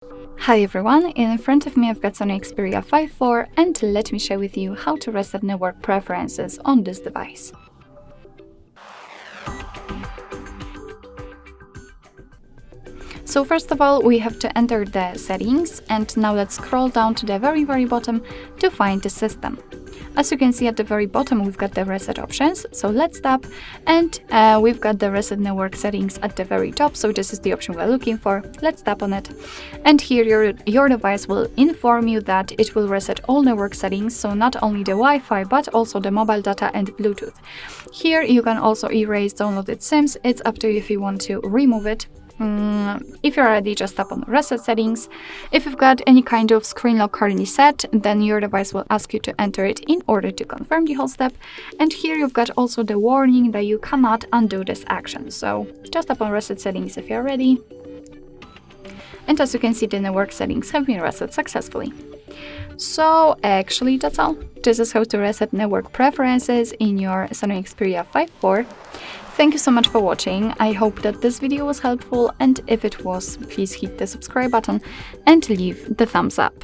Hi everyone, in front of me I've got SONY Xperia 5.4 and let me share with you how to reset network preferences on this device. So first of all, we have to enter the settings, and now let's scroll down to the very bottom to find the system. As you can see at the very bottom, we've got the reset options, so let's tap, and we've got the reset network settings at the very top, so this is the option we're looking for. Let's tap on it, and here your device will inform you that it will reset all network settings, so not only the Wi-Fi but also the mobile data and Bluetooth. Here you can also erase downloaded SIMs, it's up to you if you want to remove it. If you're ready, just tap on reset settings. If you've got any kind of screen lock currently set, then your device will ask you to enter it in order to confirm the whole step. And here you've got also the warning that you cannot undo this action. So just tap on reset settings if you're ready. And as you can see, the network settings have been reset successfully. So actually that's all. This is how to reset network preferences in your SONY Xperia 5.4. Thank you so much for watching. I hope that this video was helpful, and if it was, please hit the subscribe button and leave the thumbs up.